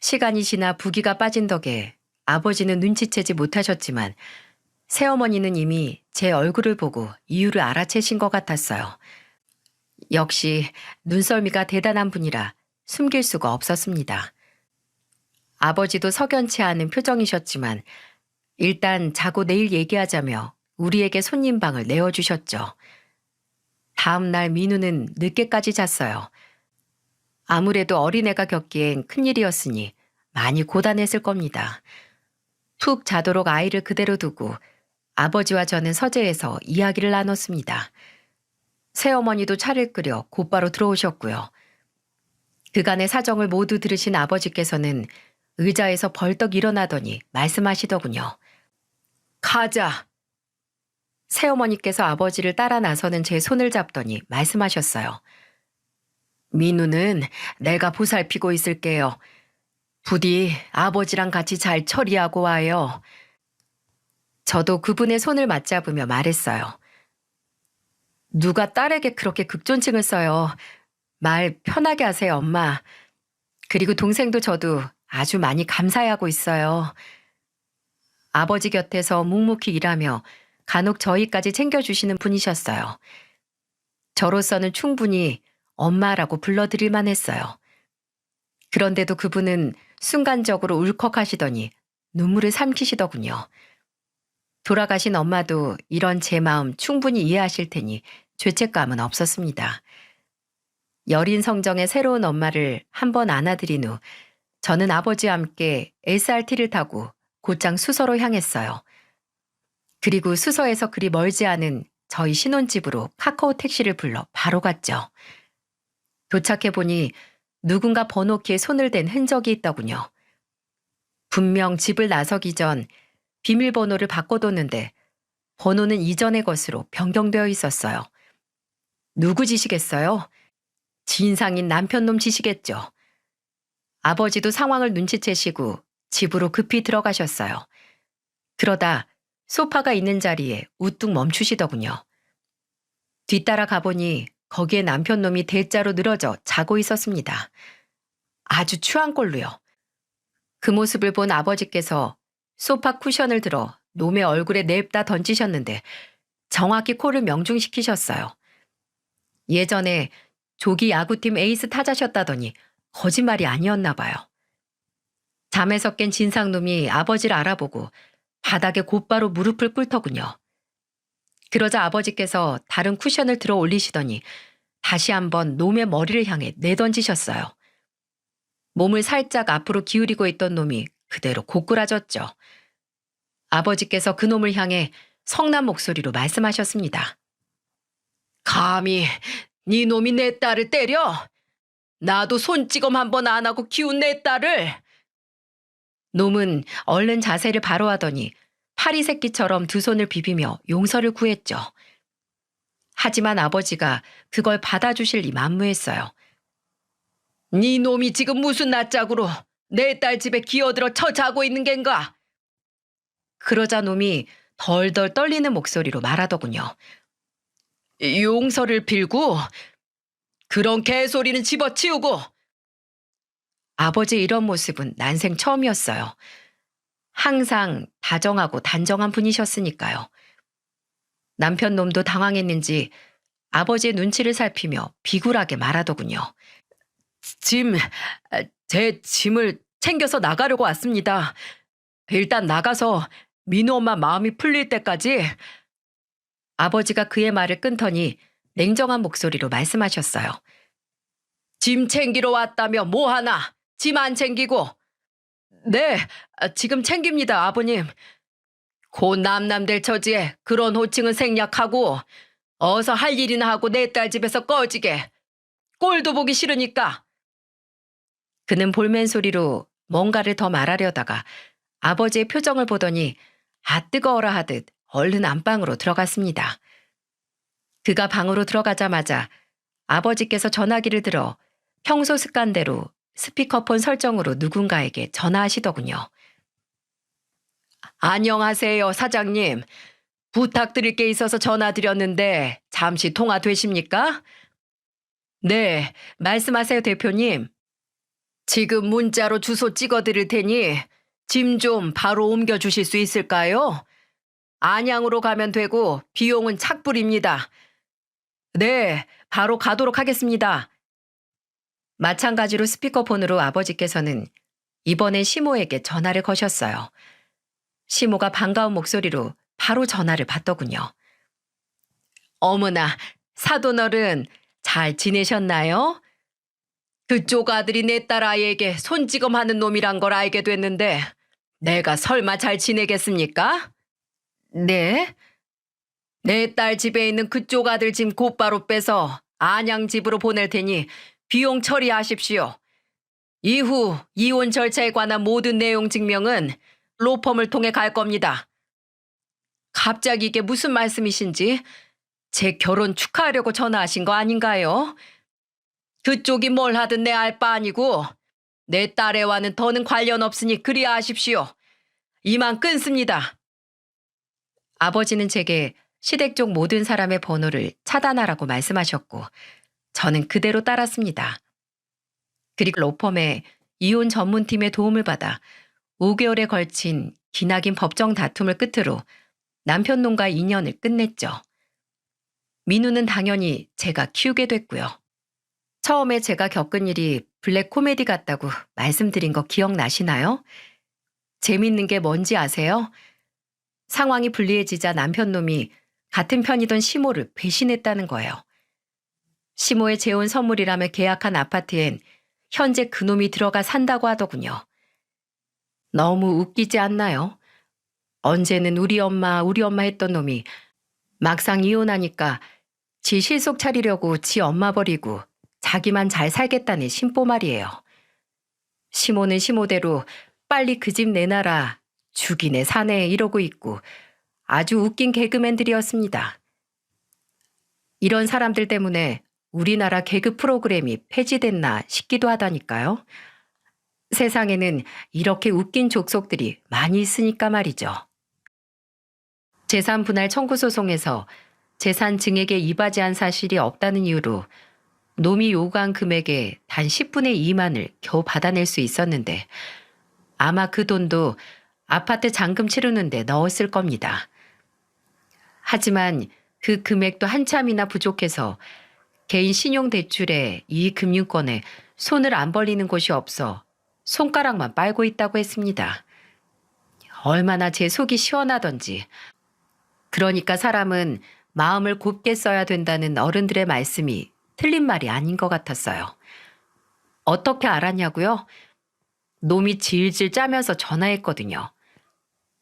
시간이 지나 부기가 빠진 덕에 아버지는 눈치채지 못하셨지만 새어머니는 이미 제 얼굴을 보고 이유를 알아채신 것 같았어요. 역시 눈썰미가 대단한 분이라 숨길 수가 없었습니다. 아버지도 석연치 않은 표정이셨지만 일단 자고 내일 얘기하자며 우리에게 손님방을 내어주셨죠. 다음 날 민우는 늦게까지 잤어요. 아무래도 어린애가 겪기엔 큰일이었으니 많이 고단했을 겁니다. 툭 자도록 아이를 그대로 두고 아버지와 저는 서재에서 이야기를 나눴습니다. 새어머니도 차를 끓여 곧바로 들어오셨고요. 그간의 사정을 모두 들으신 아버지께서는 의자에서 벌떡 일어나더니 말씀하시더군요. 가자. 새어머니께서 아버지를 따라 나서는 제 손을 잡더니 말씀하셨어요. 민우는 내가 보살피고 있을게요. 부디 아버지랑 같이 잘 처리하고 와요. 저도 그분의 손을 맞잡으며 말했어요. 누가 딸에게 그렇게 극존칭을 써요. 말 편하게 하세요, 엄마. 그리고 동생도 저도 아주 많이 감사해하고 있어요. 아버지 곁에서 묵묵히 일하며 간혹 저희까지 챙겨주시는 분이셨어요. 저로서는 충분히 엄마라고 불러드릴 만했어요. 그런데도 그분은 순간적으로 울컥하시더니 눈물을 삼키시더군요. 돌아가신 엄마도 이런 제 마음 충분히 이해하실 테니 죄책감은 없었습니다. 여린 성정의 새로운 엄마를 한번 안아들인 후 저는 아버지와 함께 SRT를 타고 곧장 수서로 향했어요. 그리고 수서에서 그리 멀지 않은 저희 신혼집으로 카카오 택시를 불러 바로 갔죠. 도착해보니 누군가 번호키에 손을 댄 흔적이 있더군요. 분명 집을 나서기 전 비밀번호를 바꿔뒀는데 번호는 이전의 것으로 변경되어 있었어요. 누구 짓이겠어요? 진상인 남편놈 짓이겠죠. 아버지도 상황을 눈치채시고 집으로 급히 들어가셨어요. 그러다 소파가 있는 자리에 우뚝 멈추시더군요. 뒤따라 가보니 거기에 남편놈이 대자로 늘어져 자고 있었습니다. 아주 추한 꼴로요. 그 모습을 본 아버지께서 소파 쿠션을 들어 놈의 얼굴에 냅다 던지셨는데 정확히 코를 명중시키셨어요. 예전에 조기 야구팀 에이스 타자셨다더니 거짓말이 아니었나 봐요. 잠에서 깬 진상놈이 아버지를 알아보고 바닥에 곧바로 무릎을 꿇더군요. 그러자 아버지께서 다른 쿠션을 들어 올리시더니 다시 한번 놈의 머리를 향해 내던지셨어요. 몸을 살짝 앞으로 기울이고 있던 놈이 그대로 고꾸라졌죠. 아버지께서 그 놈을 향해 성난 목소리로 말씀하셨습니다. 감히 네 놈이 내 딸을 때려? 나도 손찌검 한번 안 하고 키운 내 딸을. 놈은 얼른 자세를 바로 하더니 파리 새끼처럼 두 손을 비비며 용서를 구했죠. 하지만 아버지가 그걸 받아주실 리 만무했어요. 네 놈이 지금 무슨 낯짝으로 내 딸 집에 기어들어 처자고 있는 겐가? 그러자 놈이 덜덜 떨리는 목소리로 말하더군요. 용서를 빌고 그런 개소리는 집어치우고. 아버지 이런 모습은 난생 처음이었어요. 항상 다정하고 단정한 분이셨으니까요. 남편 놈도 당황했는지 아버지의 눈치를 살피며 비굴하게 말하더군요. 제 짐을 챙겨서 나가려고 왔습니다. 일단 나가서 민우 엄마 마음이 풀릴 때까지. 아버지가 그의 말을 끊더니 냉정한 목소리로 말씀하셨어요. 짐 챙기러 왔다며 뭐하나? 짐 안 챙기고. 네, 지금 챙깁니다, 아버님. 곧 남남될 처지에 그런 호칭은 생략하고 어서 할 일이나 하고 내 딸 집에서 꺼지게. 꼴도 보기 싫으니까. 그는 볼멘 소리로 뭔가를 더 말하려다가 아버지의 표정을 보더니 아 뜨거워라 하듯 얼른 안방으로 들어갔습니다. 그가 방으로 들어가자마자 아버지께서 전화기를 들어 평소 습관대로 스피커폰 설정으로 누군가에게 전화하시더군요. 안녕하세요, 사장님. 부탁드릴 게 있어서 전화드렸는데 잠시 통화 되십니까? 네, 말씀하세요, 대표님. 지금 문자로 주소 찍어드릴 테니 짐 좀 바로 옮겨주실 수 있을까요? 안양으로 가면 되고 비용은 착불입니다. 네, 바로 가도록 하겠습니다. 마찬가지로 스피커폰으로 아버지께서는 이번엔 시모에게 전화를 거셨어요. 시모가 반가운 목소리로 바로 전화를 받더군요. 어머나, 사돈어른 잘 지내셨나요? 그쪽 아들이 내 딸 아이에게 손찌검하는 놈이란 걸 알게 됐는데 내가 설마 잘 지내겠습니까? 네? 내 딸 집에 있는 그쪽 아들 짐 곧바로 빼서 안양 집으로 보낼 테니 비용 처리하십시오. 이후 이혼 절차에 관한 모든 내용 증명은 로펌을 통해 갈 겁니다. 갑자기 이게 무슨 말씀이신지 제 결혼 축하하려고 전화하신 거 아닌가요? 그쪽이 뭘 하든 내 알 바 아니고 내 딸애와는 더는 관련 없으니 그리 하십시오. 이만 끊습니다. 아버지는 제게 시댁 쪽 모든 사람의 번호를 차단하라고 말씀하셨고 저는 그대로 따랐습니다. 그리고 로펌의 이혼 전문팀의 도움을 받아 5개월에 걸친 기나긴 법정 다툼을 끝으로 남편놈과 인연을 끝냈죠. 민우는 당연히 제가 키우게 됐고요. 처음에 제가 겪은 일이 블랙 코미디 같다고 말씀드린 거 기억나시나요? 재밌는 게 뭔지 아세요? 상황이 불리해지자 남편놈이 같은 편이던 시모를 배신했다는 거예요. 시모의 재혼 선물이라며 계약한 아파트엔 현재 그놈이 들어가 산다고 하더군요. 너무 웃기지 않나요? 언제는 우리 엄마 했던 놈이 막상 이혼하니까 지 실속 차리려고 지 엄마 버리고 자기만 잘 살겠다는 심보 말이에요. 시모는 시모대로 빨리 그 집 내놔라, 죽이네 사네 이러고 있고 아주 웃긴 개그맨들이었습니다. 이런 사람들 때문에 우리나라 개그 프로그램이 폐지됐나 싶기도 하다니까요. 세상에는 이렇게 웃긴 족속들이 많이 있으니까 말이죠. 재산 분할 청구 소송에서 재산 증액에 이바지한 사실이 없다는 이유로 놈이 요구한 금액의 단 10분의 2만을 겨우 받아낼 수 있었는데 아마 그 돈도 아파트 잔금 치르는데 넣었을 겁니다. 하지만 그 금액도 한참이나 부족해서 개인 신용대출에 이 금융권에 손을 안 벌리는 곳이 없어 손가락만 빨고 있다고 했습니다. 얼마나 제 속이 시원하던지. 그러니까 사람은 마음을 곱게 써야 된다는 어른들의 말씀이 틀린 말이 아닌 것 같았어요. 어떻게 알았냐고요? 놈이 질질 짜면서 전화했거든요.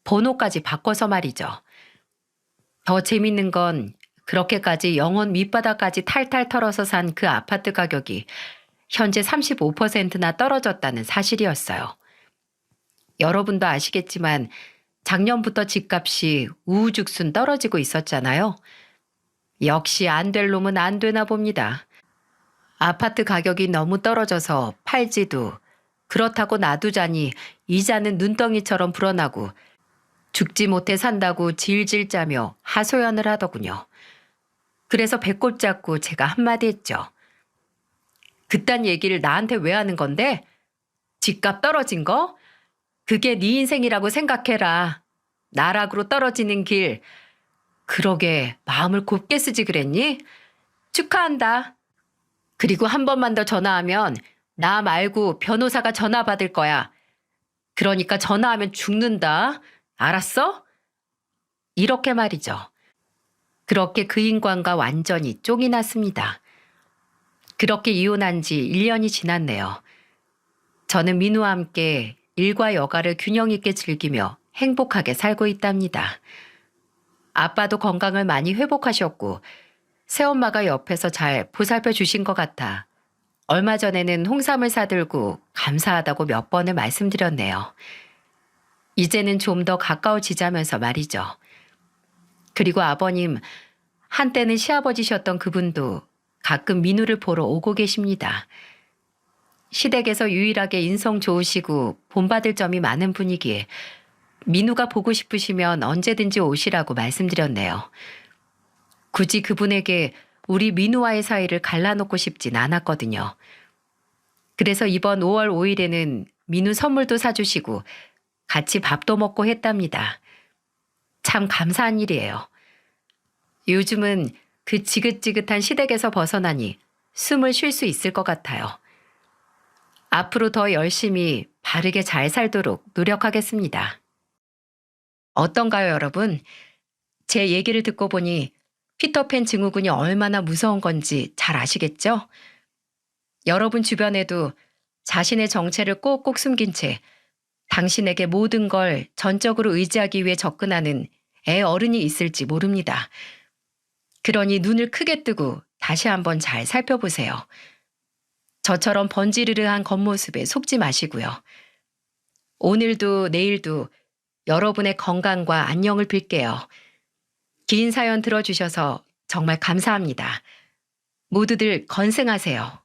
번호까지 바꿔서 말이죠. 더 재밌는 건 그렇게까지 영혼 밑바닥까지 탈탈 털어서 산 그 아파트 가격이 현재 35%나 떨어졌다는 사실이었어요. 여러분도 아시겠지만 작년부터 집값이 우후죽순 떨어지고 있었잖아요. 역시 안 될 놈은 안 되나 봅니다. 아파트 가격이 너무 떨어져서 팔지도 그렇다고 놔두자니 이자는 눈덩이처럼 불어나고 죽지 못해 산다고 질질 짜며 하소연을 하더군요. 그래서 배꼽 잡고 제가 한마디 했죠. 그딴 얘기를 나한테 왜 하는 건데? 집값 떨어진 거? 그게 네 인생이라고 생각해라. 나락으로 떨어지는 길. 그러게 마음을 곱게 쓰지 그랬니? 축하한다. 그리고 한 번만 더 전화하면 나 말고 변호사가 전화 받을 거야. 그러니까 전화하면 죽는다. 알았어? 이렇게 말이죠. 그렇게 그 인간과 완전히 쫑이 났습니다. 그렇게 이혼한 지 1년이 지났네요. 저는 민우와 함께 일과 여가를 균형 있게 즐기며 행복하게 살고 있답니다. 아빠도 건강을 많이 회복하셨고 새엄마가 옆에서 잘 보살펴 주신 것 같아 얼마 전에는 홍삼을 사들고 감사하다고 몇 번을 말씀드렸네요. 이제는 좀 더 가까워지자면서 말이죠. 그리고 아버님, 한때는 시아버지셨던 그분도 가끔 민우를 보러 오고 계십니다. 시댁에서 유일하게 인성 좋으시고 본받을 점이 많은 분이기에 민우가 보고 싶으시면 언제든지 오시라고 말씀드렸네요. 굳이 그분에게 우리 민우와의 사이를 갈라놓고 싶진 않았거든요. 그래서 이번 5월 5일에는 민우 선물도 사주시고 같이 밥도 먹고 했답니다. 참 감사한 일이에요. 요즘은 그 지긋지긋한 시댁에서 벗어나니 숨을 쉴 수 있을 것 같아요. 앞으로 더 열심히 바르게 잘 살도록 노력하겠습니다. 어떤가요, 여러분? 제 얘기를 듣고 보니 피터팬 증후군이 얼마나 무서운 건지 잘 아시겠죠? 여러분 주변에도 자신의 정체를 꼭꼭 숨긴 채 당신에게 모든 걸 전적으로 의지하기 위해 접근하는 애 어른이 있을지 모릅니다. 그러니 눈을 크게 뜨고 다시 한번 잘 살펴보세요. 저처럼 번지르르한 겉모습에 속지 마시고요. 오늘도 내일도 여러분의 건강과 안녕을 빌게요. 긴 사연 들어주셔서 정말 감사합니다. 모두들 건승하세요.